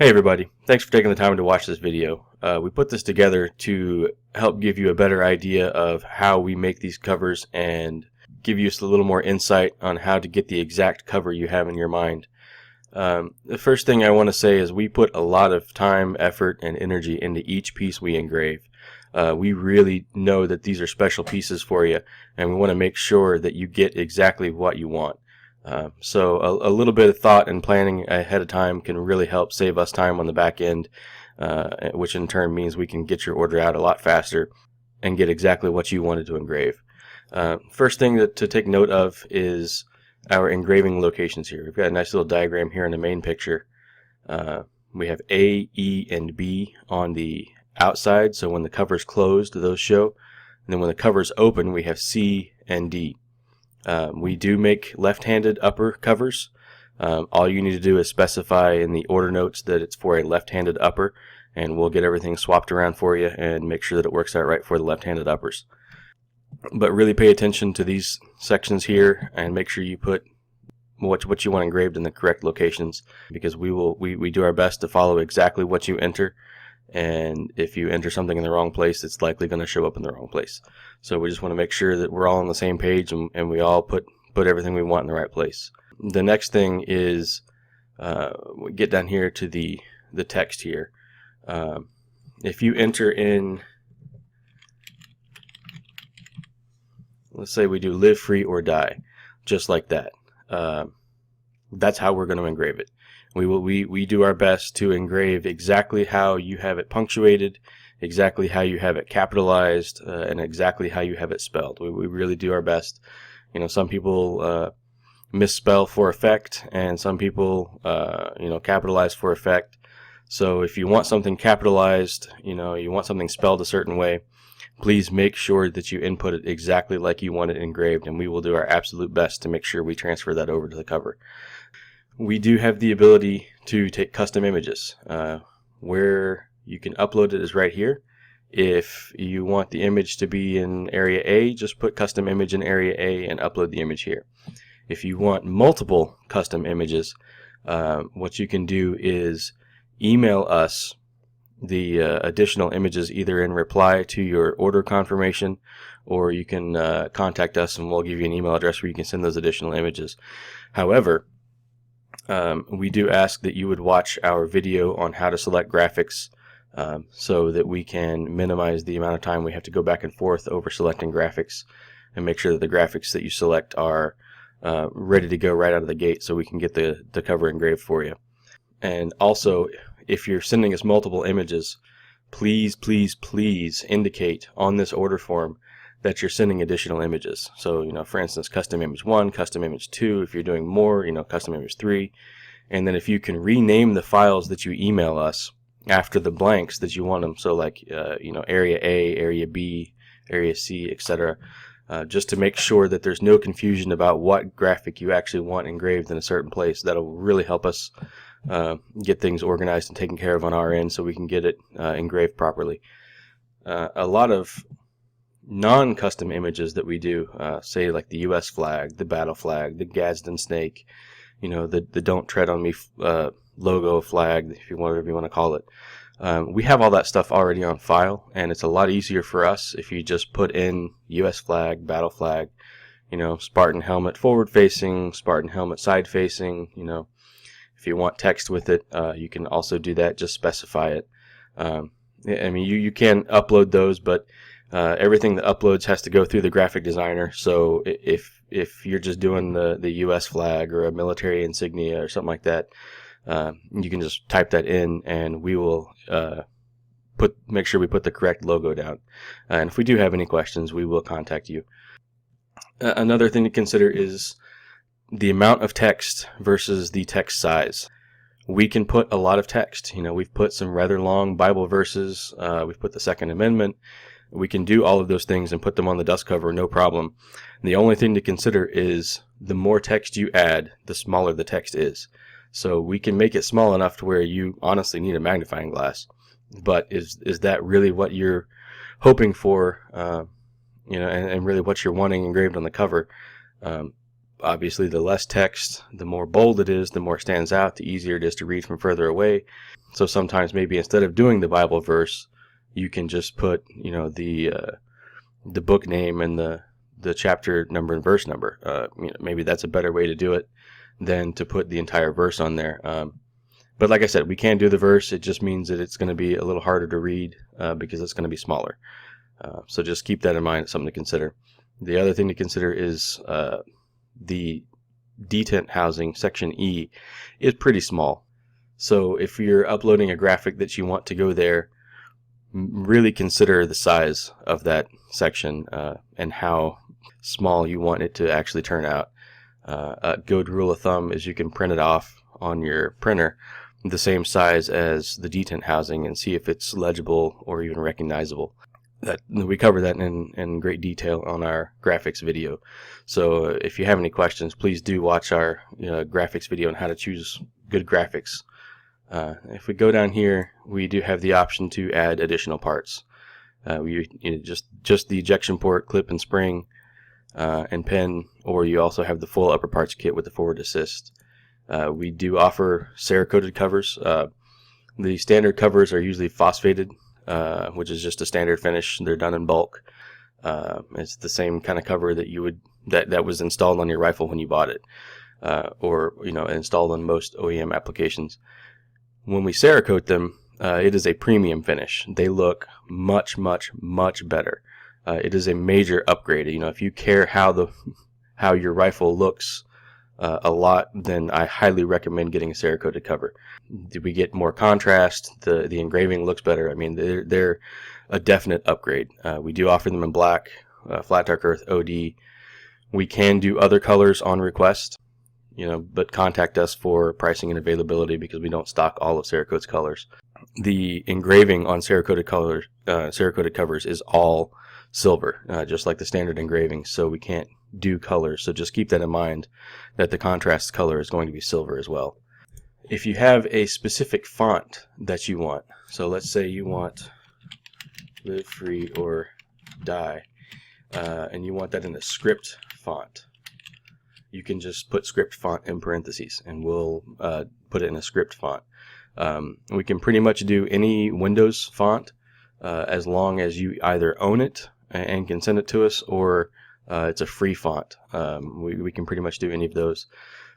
Hey everybody, thanks for taking the time to watch this video. We put this together to help give you a better idea of how we make these covers and give you a little more insight on how to get the exact cover you have in your mind. The first thing I want to say is we put a lot of time, effort, and energy into each piece we engrave. We really know that these are special pieces for you, and we want to make sure that you get exactly what you want. So a little bit of thought and planning ahead of time can really help save us time on the back end, which in turn means we can get your order out a lot faster and get exactly what you wanted to engrave. First thing to take note of is our engraving locations here. We've got a nice little diagram here in the main picture. We have A, E, and B on the outside, so when the cover's closed, those show. And then when the cover's open, we have C and D. We do make left-handed upper covers. All you need to do is specify in the order notes that it's for a left-handed upper, and we'll get everything swapped around for you and make sure that it works out right for the left-handed uppers. But really pay attention to these sections here and make sure you put what you want engraved in the correct locations, because we do our best to follow exactly what you enter. And if you enter something in the wrong place, it's likely going to show up in the wrong place. So we just want to make sure that we're all on the same page and we all put everything we want in the right place. The next thing is we get down here to the text here. If you enter in, let's say we do live free or die, just like that. That's how we're going to engrave it. We do our best to engrave exactly how you have it punctuated, exactly how you have it capitalized, and exactly how you have it spelled. We really do our best. You know, some people misspell for effect, and some people capitalize for effect. So if you want something capitalized, you want something spelled a certain way, please make sure that you input it exactly like you want it engraved, and we will do our absolute best to make sure we transfer that over to the cover. We do have the ability to take custom images. Where you can upload it is right here. If you want the image to be in area A, just put custom image in area A and upload the image here. If you want multiple custom images, what you can do is email us the additional images either in reply to your order confirmation, or you can contact us and we'll give you an email address where you can send those additional images. However, we do ask that you would watch our video on how to select graphics, so that we can minimize the amount of time we have to go back and forth over selecting graphics, and make sure that the graphics that you select are ready to go right out of the gate, so we can get the cover engraved for you. And also, if you're sending us multiple images, please indicate on this order form that you're sending additional images. So, for instance, custom image 1, custom image 2, if you're doing more, custom image 3. And then if you can rename the files that you email us after the blanks that you want them, so like, area A, area B, area C, etc., just to make sure that there's no confusion about what graphic you actually want engraved in a certain place. That'll really help us get things organized and taken care of on our end so we can get it engraved properly. A lot of non-custom images that we do, say like the US flag, the battle flag, the Gadsden snake, the Don't Tread on Me logo flag, if you want, whatever you want to call it. We have all that stuff already on file, and it's a lot easier for us if you just put in US flag, battle flag, Spartan helmet forward facing, Spartan helmet side facing. If you want text with it, you can also do that. Just specify it. I mean, you can upload those, but everything that uploads has to go through the graphic designer. So if you're just doing the US flag or a military insignia or something like that, you can just type that in, and we will make sure we put the correct logo down. And if we do have any questions, we will contact you. Another thing to consider is the amount of text versus the text size. We can put a lot of text. We've put some rather long Bible verses. We've put the Second Amendment. We can do all of those things and put them on the dust cover, no problem. The only thing to consider is the more text you add, the smaller the text is. So we can make it small enough to where you honestly need a magnifying glass. But is that really what you're hoping for, and really what you're wanting engraved on the cover? obviously the less text, the more bold it is, the more it stands out, the easier it is to read from further away. So sometimes maybe instead of doing the Bible verse, you can just put, you know, the book name and the chapter number and verse number. You know, maybe that's a better way to do it than to put the entire verse on there. But like I said, we can do the verse. It just means that it's going to be a little harder to read because it's going to be smaller. So just keep that in mind. It's something to consider. The other thing to consider is the detent housing, section E, is pretty small. So if you're uploading a graphic that you want to go there, really consider the size of that section and how small you want it to actually turn out. A good rule of thumb is you can print it off on your printer the same size as the detent housing and see if it's legible or even recognizable. We cover that in great detail on our graphics video. So if you have any questions, please do watch our graphics video on how to choose good graphics. If we go down here, we do have the option to add additional parts. Just the ejection port, clip and spring, and pin, or you also have the full upper parts kit with the forward assist. We do offer Cerakote covers. The standard covers are usually phosphated, which is just a standard finish. They're done in bulk. It's the same kind of cover that was installed on your rifle when you bought it, or installed on most OEM applications. When we Cerakote them, it is a premium finish. They look much, much, much better. It is a major upgrade. If you care how your rifle looks a lot, then I highly recommend getting a Cerakote cover. We get more contrast. The engraving looks better. I mean, they're a definite upgrade. We do offer them in black, flat dark earth, OD. We can do other colors on request, but contact us for pricing and availability because we don't stock all of Cerakote's colors. The engraving on Cerakote covers is all silver, just like the standard engraving, so we can't do colors. So just keep that in mind, that the contrast color is going to be silver as well. If you have a specific font that you want, so let's say you want live free or die, and you want that in a script font, you can just put script font in parentheses and we'll put it in a script font. We can pretty much do any Windows font as long as you either own it and can send it to us, or it's a free font. We can pretty much do any of those.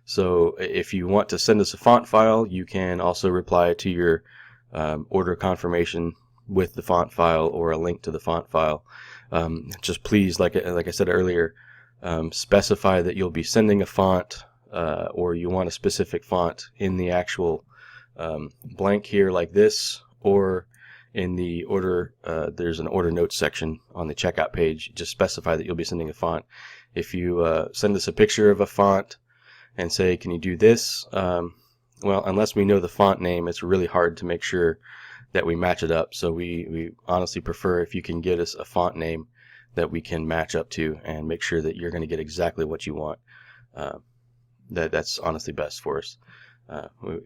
So if you want to send us a font file, you can also reply to your order confirmation with the font file or a link to the font file. Just please, like I said earlier, specify that you'll be sending a font or you want a specific font in the actual blank here like this, or in the order, there's an order notes section on the checkout page. Just specify that you'll be sending a font. If you send us a picture of a font and say, can you do this? Well, unless we know the font name, it's really hard to make sure that we match it up. So we honestly prefer if you can get us a font name that we can match up to and make sure that you're going to get exactly what you want. That's honestly best for us.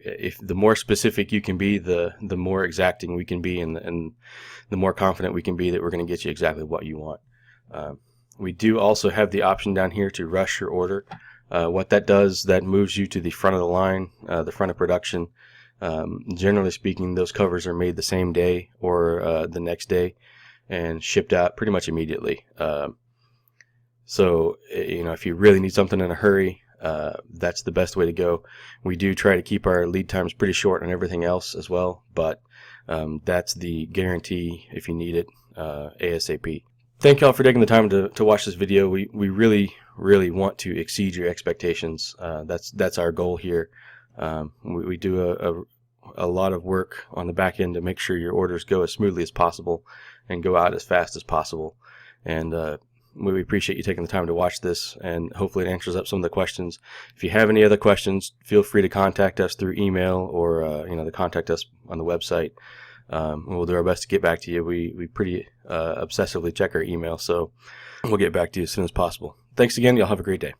If the more specific you can be, the more exacting we can be, and the more confident we can be that we're going to get you exactly what you want. We do also have the option down here to rush your order. What that does, that moves you to the front of the line, the front of production. Generally speaking, those covers are made the same day or the next day and shipped out pretty much immediately. So if you really need something in a hurry, that's the best way to go. We do try to keep our lead times pretty short on everything else as well, but that's the guarantee if you need it ASAP. Thank y'all for taking the time to watch this video. We really want to exceed your expectations. That's our goal here. We do a lot of work on the back end to make sure your orders go as smoothly as possible and go out as fast as possible. And we appreciate you taking the time to watch this, and hopefully it answers up some of the questions. If you have any other questions, feel free to contact us through email or to contact us on the website. We'll do our best to get back to you. We pretty obsessively check our email, so we'll get back to you as soon as possible. Thanks again. Y'all have a great day.